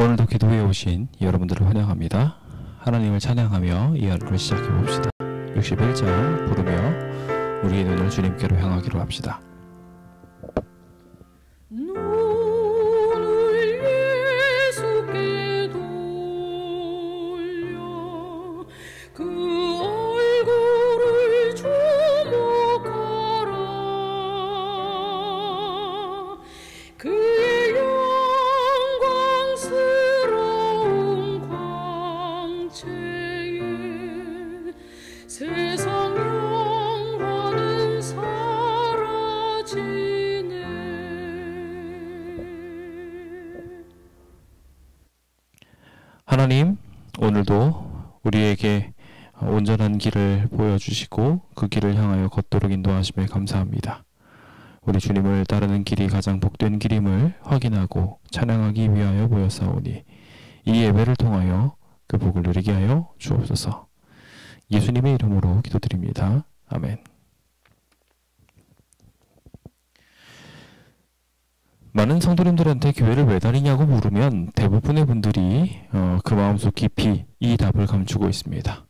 오늘도 기도에 오신 여러분들을 환영합니다. 하나님을 찬양하며 이 하루를 시작해 봅시다. 61장 부르며 우리의 눈을 주님께로 향하기로 합시다. 하나님, 오늘도 우리에게 온전한 길을 보여주시고 그 길을 향하여 걷도록 인도하심에 감사합니다. 우리 주님을 따르는 길이 가장 복된 길임을 확인하고 찬양하기 위하여 모였사오니 이 예배를 통하여 그 복을 누리게 하여 주옵소서. 예수님의 이름으로 기도드립니다. 아멘. 많은 성도님들한테 교회를 왜 다니냐고 물으면 대부분의 분들이 그 마음속 깊이 이 답을 감추고 있습니다.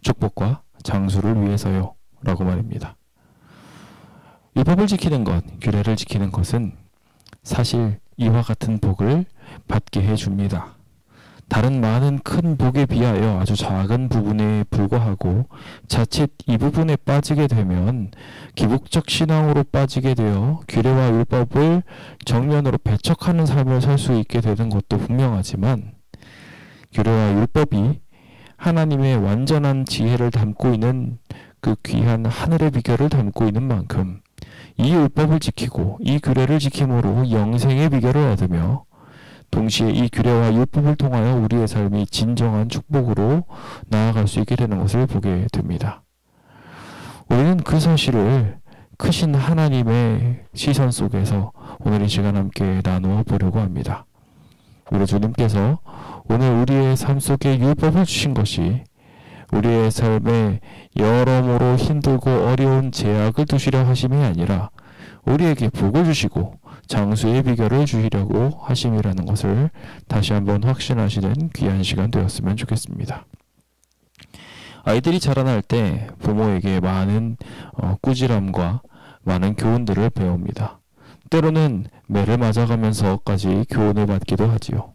축복과 장수를 위해서요 라고 말입니다. 율법을 지키는 것, 규례를 지키는 것은 사실 이와 같은 복을 받게 해줍니다. 다른 많은 큰 복에 비하여 아주 작은 부분에 불과하고 자칫 이 부분에 빠지게 되면 기복적 신앙으로 빠지게 되어 규례와 율법을 정면으로 배척하는 삶을 살 수 있게 되는 것도 분명하지만 규례와 율법이 하나님의 완전한 지혜를 담고 있는 그 귀한 하늘의 비결을 담고 있는 만큼 이 율법을 지키고 이 규례를 지킴으로 영생의 비결을 얻으며 동시에 이 규례와 율법을 통하여 우리의 삶이 진정한 축복으로 나아갈 수 있게 되는 것을 보게 됩니다. 우리는 그 사실을 크신 하나님의 시선 속에서 오늘 이 시간 함께 나누어 보려고 합니다. 우리 주님께서 오늘 우리의 삶 속에 율법을 주신 것이 우리의 삶에 여러모로 힘들고 어려운 제약을 두시려 하심이 아니라 우리에게 복을 주시고 장수의 비결을 주시려고 하심이라는 것을 다시 한번 확신하시는 귀한 시간 되었으면 좋겠습니다. 아이들이 자라날 때 부모에게 많은 꾸지람과 많은 교훈들을 배웁니다. 때로는 매를 맞아가면서까지 교훈을 받기도 하지요.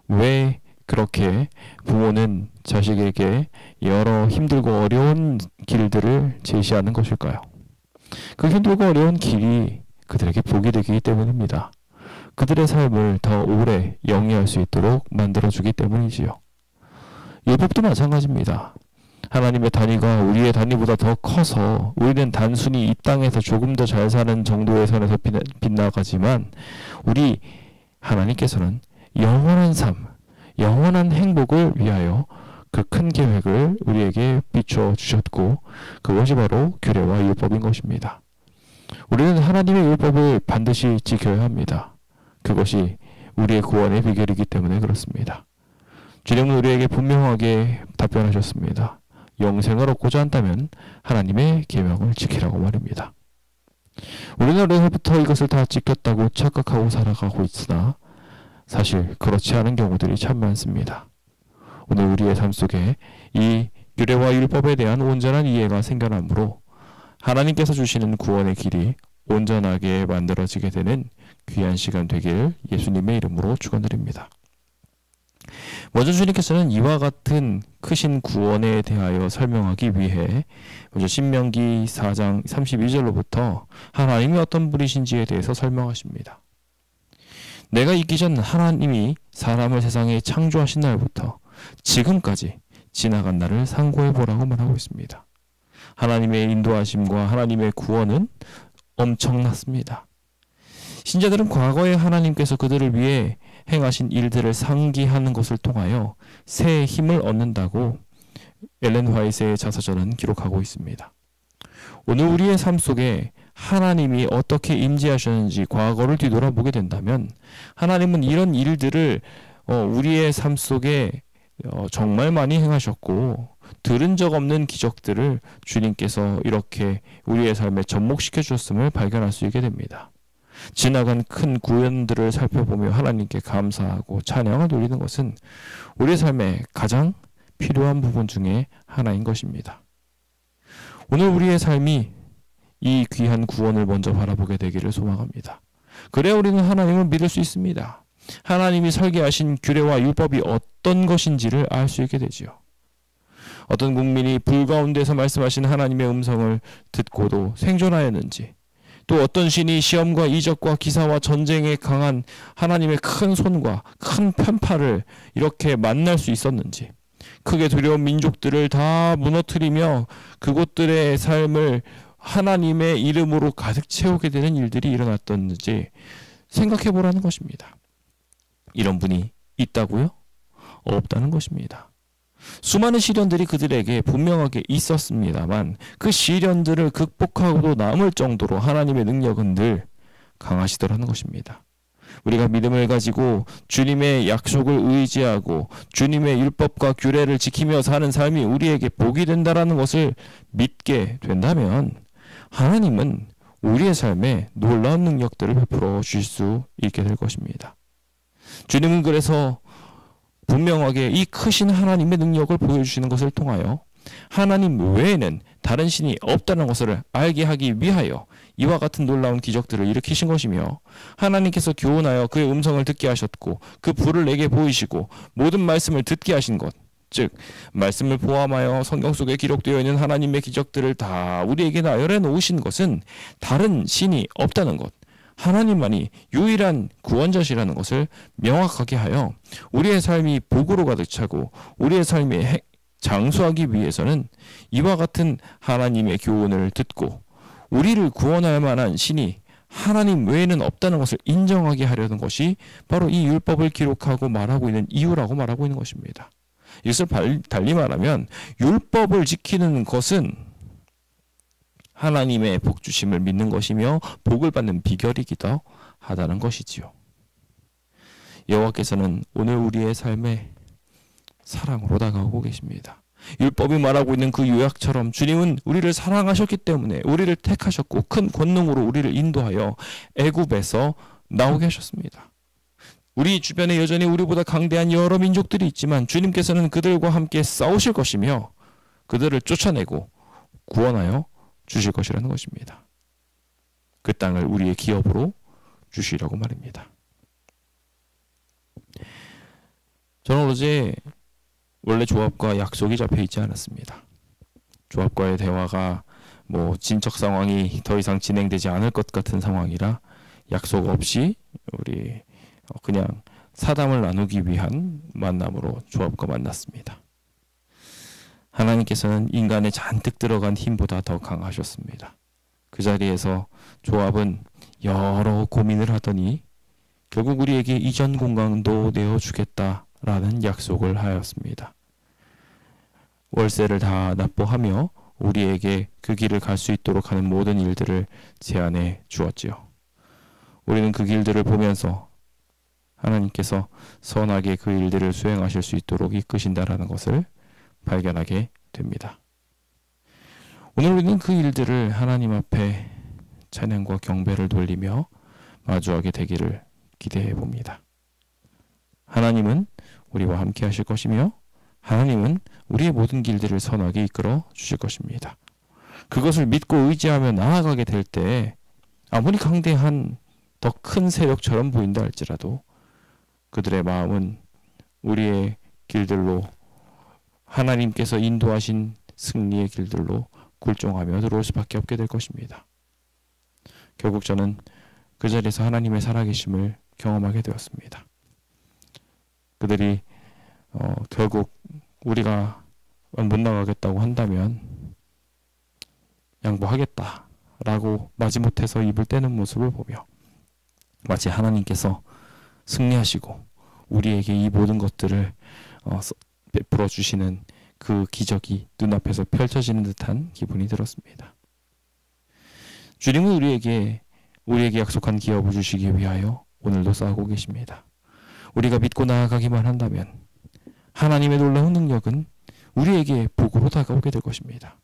왜 그렇게 부모는 자식에게 여러 힘들고 어려운 길들을 제시하는 것일까요? 그 힘들고 어려운 길이 그들에게 복이 되기 때문입니다. 그들의 삶을 더 오래 영위할 수 있도록 만들어주기 때문이지요. 율법도 마찬가지입니다. 하나님의 단위가 우리의 단위보다 더 커서 우리는 단순히 이 땅에서 조금 더 잘 사는 정도의 선에서 빗나가지만 우리 하나님께서는 영원한 삶, 영원한 행복을 위하여 그 큰 계획을 우리에게 비춰주셨고 그것이 바로 규례와 율법인 것입니다. 우리는 하나님의 율법을 반드시 지켜야 합니다. 그것이 우리의 구원의 비결이기 때문에 그렇습니다. 주님은 우리에게 분명하게 답변하셨습니다. 영생을 얻고자 한다면 하나님의 계명을 지키라고 말입니다. 우리는 어려서부터 이것을 다 지켰다고 착각하고 살아가고 있으나 사실 그렇지 않은 경우들이 참 많습니다. 오늘 우리의 삶 속에 이 규례와 율법에 대한 온전한 이해가 생겨나므로 하나님께서 주시는 구원의 길이 온전하게 만들어지게 되는 귀한 시간 되길 예수님의 이름으로 축원드립니다. 먼저 주님께서는 이와 같은 크신 구원에 대하여 설명하기 위해 먼저 신명기 4장 32절로부터 하나님이 어떤 분이신지에 대해서 설명하십니다. 내가 있기 전 하나님이 사람을 세상에 창조하신 날부터 지금까지 지나간 날을 상고해 보라고 말하고 있습니다. 하나님의 인도하심과 하나님의 구원은 엄청났습니다. 신자들은 과거에 하나님께서 그들을 위해 행하신 일들을 상기하는 것을 통하여 새 힘을 얻는다고 엘렌 화이트의 자서전은 기록하고 있습니다. 오늘 우리의 삶 속에 하나님이 어떻게 임재하셨는지 과거를 뒤돌아보게 된다면 하나님은 이런 일들을 우리의 삶 속에 정말 많이 행하셨고 들은 적 없는 기적들을 주님께서 이렇게 우리의 삶에 접목시켜 주셨음을 발견할 수 있게 됩니다. 지나간 큰 구원들을 살펴보며 하나님께 감사하고 찬양을 돌리는 것은 우리의 삶에 가장 필요한 부분 중에 하나인 것입니다. 오늘 우리의 삶이 이 귀한 구원을 먼저 바라보게 되기를 소망합니다. 그래야 우리는 하나님을 믿을 수 있습니다. 하나님이 설계하신 규례와 율법이 어떤 것인지를 알 수 있게 되지요. 어떤 국민이 불 가운데서 말씀하신 하나님의 음성을 듣고도 생존하였는지, 또 어떤 신이 시험과 이적과 기사와 전쟁에 강한 하나님의 큰 손과 큰 편파를 이렇게 만날 수 있었는지, 크게 두려운 민족들을 다 무너뜨리며 그곳들의 삶을 하나님의 이름으로 가득 채우게 되는 일들이 일어났던지 생각해 보라는 것입니다. 이런 분이 있다고요? 없다는 것입니다. 수많은 시련들이 그들에게 분명하게 있었습니다만 그 시련들을 극복하고도 남을 정도로 하나님의 능력은 늘 강하시더라는 것입니다. 우리가 믿음을 가지고 주님의 약속을 의지하고 주님의 율법과 규례를 지키며 사는 삶이 우리에게 복이 된다라는 것을 믿게 된다면 하나님은 우리의 삶에 놀라운 능력들을 베풀어 주실 수 있게 될 것입니다. 주님은 그래서 분명하게 이 크신 하나님의 능력을 보여주시는 것을 통하여 하나님 외에는 다른 신이 없다는 것을 알게 하기 위하여 이와 같은 놀라운 기적들을 일으키신 것이며, 하나님께서 교훈하여 그의 음성을 듣게 하셨고 그 불을 내게 보이시고 모든 말씀을 듣게 하신 것, 즉 말씀을 포함하여 성경 속에 기록되어 있는 하나님의 기적들을 다 우리에게 나열해 놓으신 것은 다른 신이 없다는 것, 하나님만이 유일한 구원자시라는 것을 명확하게 하여 우리의 삶이 복으로 가득 차고 우리의 삶이 장수하기 위해서는 이와 같은 하나님의 교훈을 듣고 우리를 구원할 만한 신이 하나님 외에는 없다는 것을 인정하게 하려는 것이 바로 이 율법을 기록하고 말하고 있는 이유라고 말하고 있는 것입니다. 이것을 달리 말하면 율법을 지키는 것은 하나님의 복 주심을 믿는 것이며 복을 받는 비결이기도 하다는 것이지요. 여호와께서는 오늘 우리의 삶에 사랑으로 다가오고 계십니다. 율법이 말하고 있는 그 요약처럼 주님은 우리를 사랑하셨기 때문에 우리를 택하셨고 큰 권능으로 우리를 인도하여 애굽에서 나오게 하셨습니다. 우리 주변에 여전히 우리보다 강대한 여러 민족들이 있지만 주님께서는 그들과 함께 싸우실 것이며 그들을 쫓아내고 구원하여 주실 것이라는 것입니다. 그 땅을 우리의 기업으로 주시라고 말입니다. 저는 어제 원래 조합과 약속이 잡혀 있지 않았습니다. 조합과의 대화가 진척 상황이 더 이상 진행되지 않을 것 같은 상황이라 약속 없이 우리 그냥 사담을 나누기 위한 만남으로 조합과 만났습니다. 하나님께서는 인간의 잔뜩 들어간 힘보다 더 강하셨습니다. 그 자리에서 조합은 여러 고민을 하더니 결국 우리에게 이전 공간도 내어주겠다라는 약속을 하였습니다. 월세를 다 납부하며 우리에게 그 길을 갈 수 있도록 하는 모든 일들을 제안해 주었지요. 우리는 그 길들을 보면서 하나님께서 선하게 그 일들을 수행하실 수 있도록 이끄신다라는 것을 발견하게 됩니다. 오늘 우리는 그 일들을 하나님 앞에 찬양과 경배를 돌리며 마주하게 되기를 기대해 봅니다. 하나님은 우리와 함께 하실 것이며 하나님은 우리의 모든 길들을 선하게 이끌어 주실 것입니다. 그것을 믿고 의지하며 나아가게 될 때 아무리 강대한 더 큰 세력처럼 보인다 할지라도 그들의 마음은 우리의 길들로 하나님께서 인도하신 승리의 길들로 굴종하며 들어올 수밖에 없게 될 것입니다. 결국 저는 그 자리에서 하나님의 살아계심을 경험하게 되었습니다. 그들이 결국 우리가 못 나가겠다고 한다면 양보하겠다라고 마지못해서 입을 떼는 모습을 보며 마치 하나님께서 승리하시고 우리에게 이 모든 것들을 베풀어 주시는 그 기적이 눈앞에서 펼쳐지는 듯한 기분이 들었습니다. 주님은 우리에게 약속한 기업을 주시기 위하여 오늘도 싸우고 계십니다. 우리가 믿고 나아가기만 한다면 하나님의 놀라운 능력은 우리에게 복으로 다가오게 될 것입니다.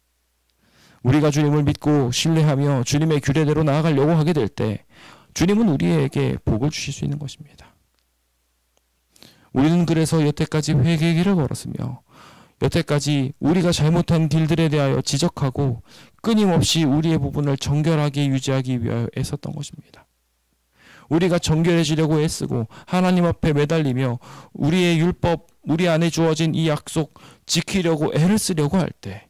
우리가 주님을 믿고 신뢰하며 주님의 규례대로 나아가려고 하게 될 때 주님은 우리에게 복을 주실 수 있는 것입니다. 우리는 그래서 여태까지 회개의 길을 걸었으며 여태까지 우리가 잘못한 길들에 대하여 지적하고 끊임없이 우리의 부분을 정결하게 유지하기 위하여 애썼던 것입니다. 우리가 정결해지려고 애쓰고 하나님 앞에 매달리며 우리의 율법, 우리 안에 주어진 이 약속 지키려고 애를 쓰려고 할 때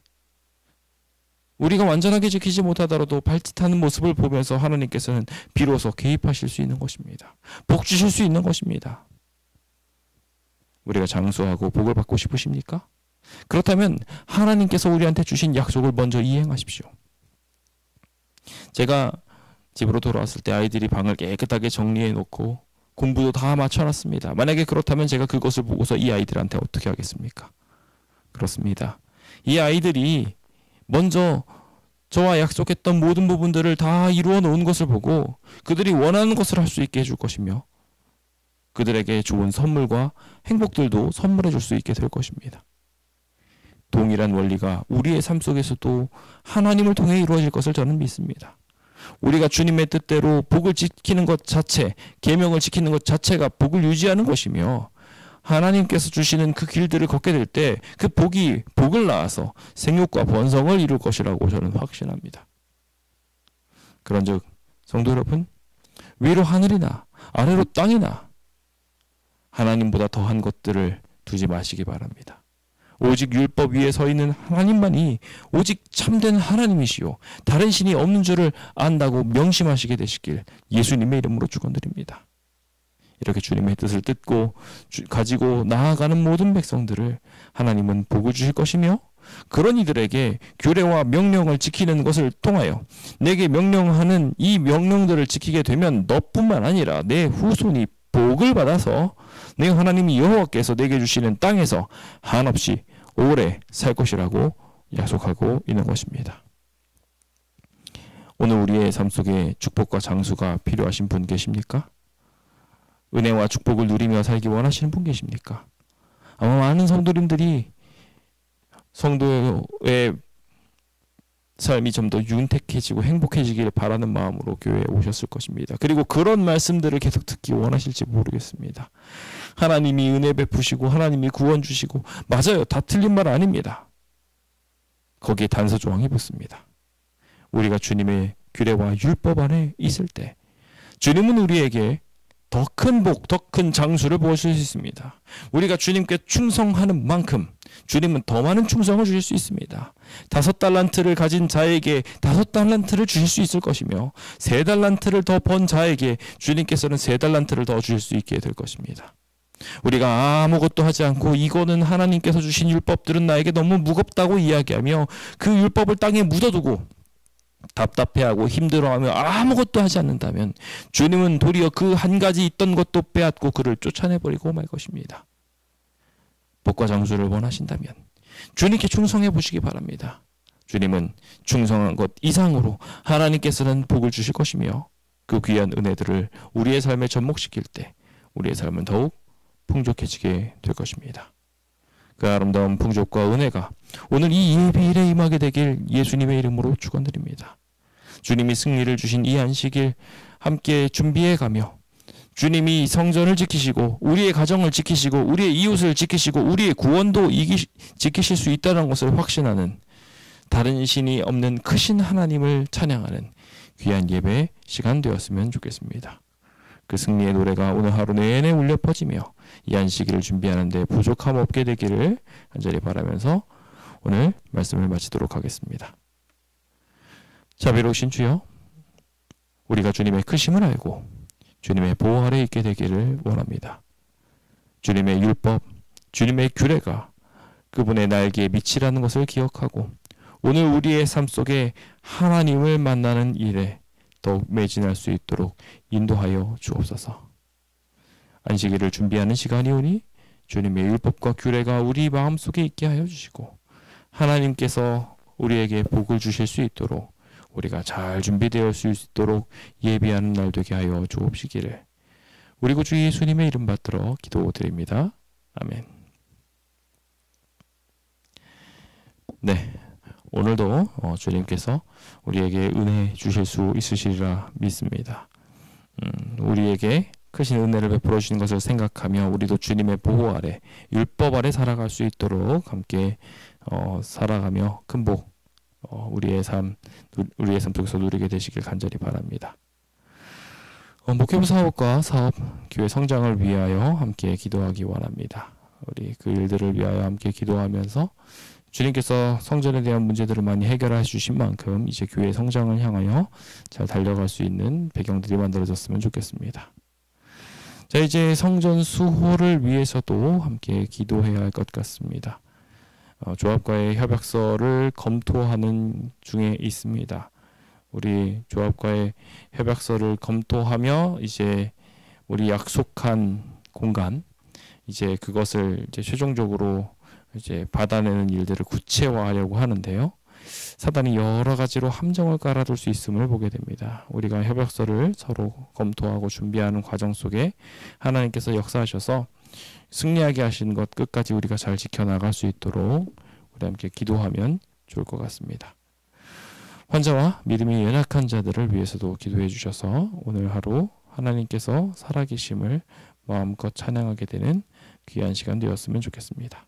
우리가 완전하게 지키지 못하더라도 발짓하는 모습을 보면서 하나님께서는 비로소 개입하실 수 있는 것입니다. 복 주실 수 있는 것입니다. 우리가 장수하고 복을 받고 싶으십니까? 그렇다면 하나님께서 우리한테 주신 약속을 먼저 이행하십시오. 제가 집으로 돌아왔을 때 아이들이 방을 깨끗하게 정리해 놓고 공부도 다 맞춰놨습니다. 만약에 그렇다면 제가 그것을 보고서 이 아이들한테 어떻게 하겠습니까? 그렇습니다. 이 아이들이 먼저 저와 약속했던 모든 부분들을 다 이루어 놓은 것을 보고 그들이 원하는 것을 할 수 있게 해줄 것이며 그들에게 좋은 선물과 행복들도 선물해 줄 수 있게 될 것입니다. 동일한 원리가 우리의 삶 속에서도 하나님을 통해 이루어질 것을 저는 믿습니다. 우리가 주님의 뜻대로 복을 지키는 것 자체, 계명을 지키는 것 자체가 복을 유지하는 것이며 하나님께서 주시는 그 길들을 걷게 될 때 그 복이 복을 낳아서 생육과 번성을 이룰 것이라고 저는 확신합니다. 그런즉 성도 여러분, 위로 하늘이나 아래로 땅이나 하나님보다 더한 것들을 두지 마시기 바랍니다. 오직 율법 위에 서 있는 하나님만이 오직 참된 하나님이시요 다른 신이 없는 줄을 안다고 명심하시게 되시길 예수님의 이름으로 축원드립니다. 이렇게 주님의 뜻을 듣고 가지고 나아가는 모든 백성들을 하나님은 복을 주실 것이며 그런 이들에게 규례와 명령을 지키는 것을 통하여 내게 명령하는 이 명령들을 지키게 되면 너뿐만 아니라 내 후손이 복을 받아서 내 하나님이 여호와께서 내게 주시는 땅에서 한없이 오래 살 것이라고 약속하고 있는 것입니다. 오늘 우리의 삶 속에 축복과 장수가 필요하신 분 계십니까? 은혜와 축복을 누리며 살기 원하시는 분 계십니까? 아마 많은 성도님들이 성도의 삶이 좀 더 윤택해지고 행복해지기를 바라는 마음으로 교회에 오셨을 것입니다. 그리고 그런 말씀들을 계속 듣기 원하실지 모르겠습니다. 하나님이 은혜 베푸시고 하나님이 구원 주시고 맞아요. 다 틀린 말 아닙니다. 거기에 단서 조항이 붙습니다. 우리가 주님의 규례와 율법 안에 있을 때 주님은 우리에게 더 큰 복, 더 큰 장수를 부어주실 수 있습니다. 우리가 주님께 충성하는 만큼 주님은 더 많은 충성을 주실 수 있습니다. 5달란트를 가진 자에게 5달란트를 주실 수 있을 것이며 3달란트를 더 번 자에게 주님께서는 3달란트를 더 주실 수 있게 될 것입니다. 우리가 아무것도 하지 않고 이거는 하나님께서 주신 율법들은 나에게 너무 무겁다고 이야기하며 그 율법을 땅에 묻어두고 답답해하고 힘들어하며 아무것도 하지 않는다면 주님은 도리어 그 한 가지 있던 것도 빼앗고 그를 쫓아내버리고 말 것입니다. 복과 장수를 원하신다면 주님께 충성해 보시기 바랍니다. 주님은 충성한 것 이상으로 하나님께서는 복을 주실 것이며 그 귀한 은혜들을 우리의 삶에 접목시킬 때 우리의 삶은 더욱 풍족해지게 될 것입니다. 그 아름다운 풍족과 은혜가 오늘 이 예배일에 임하게 되길 예수님의 이름으로 축원드립니다. 주님이 승리를 주신 이 안식일 함께 준비해 가며 주님이 성전을 지키시고 우리의 가정을 지키시고 우리의 이웃을 지키시고 우리의 구원도 지키실 수 있다는 것을 확신하는 다른 신이 없는 크신 하나님을 찬양하는 귀한 예배 시간 되었으면 좋겠습니다. 그 승리의 노래가 오늘 하루 내내 울려 퍼지며 이 안식일을 준비하는 데 부족함 없게 되기를 간절히 바라면서 오늘 말씀을 마치도록 하겠습니다. 자비로우신 주여, 우리가 주님의 크심을 알고 주님의 보호 아래 있게 되기를 원합니다. 주님의 율법, 주님의 규례가 그분의 날개에 밑이라는 것을 기억하고 오늘 우리의 삶 속에 하나님을 만나는 일에 더욱 매진할 수 있도록 인도하여 주옵소서. 안식일을 준비하는 시간이 오니 주님의 율법과 규례가 우리 마음속에 있게 하여 주시고 하나님께서 우리에게 복을 주실 수 있도록 우리가 잘 준비되어 수 있도록 예비하는 날 되게 하여 주옵시기를 우리 구주 예수님의 이름 받들어 기도드립니다. 아멘. 네, 오늘도 주님께서 우리에게 은혜 주실 수 있으시리라 믿습니다. 우리에게 크신 은혜를 베풀어 주신 것을 생각하며 우리도 주님의 보호 아래, 율법 아래 살아갈 수 있도록 함께 살아가며 큰 복, 우리의 삶 속에서 누리게 되시길 간절히 바랍니다. 목회부 사업과 사업, 교회 성장을 위하여 함께 기도하기 원합니다. 우리 그 일들을 위하여 함께 기도하면서 주님께서 성전에 대한 문제들을 많이 해결해 주신 만큼 이제 교회 성장을 향하여 잘 달려갈 수 있는 배경들이 만들어졌으면 좋겠습니다. 자, 이제 성전 수호를 위해서도 함께 기도해야 할 것 같습니다. 조합과의 협약서를 검토하는 중에 있습니다. 우리 조합과의 협약서를 검토하며 이제 우리 약속한 공간, 이제 그것을 이제 최종적으로 이제 받아내는 일들을 구체화하려고 하는데요. 사단이 여러 가지로 함정을 깔아둘 수 있음을 보게 됩니다. 우리가 협약서를 서로 검토하고 준비하는 과정 속에 하나님께서 역사하셔서 승리하게 하신 것 끝까지 우리가 잘 지켜나갈 수 있도록 우리 함께 기도하면 좋을 것 같습니다. 환자와 믿음이 연약한 자들을 위해서도 기도해 주셔서 오늘 하루 하나님께서 살아계심을 마음껏 찬양하게 되는 귀한 시간 되었으면 좋겠습니다.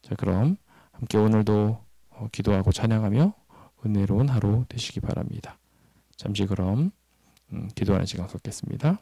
자, 그럼 함께 오늘도 기도하고 찬양하며 은혜로운 하루 되시기 바랍니다. 잠시 그럼 기도하는 시간 갖겠습니다.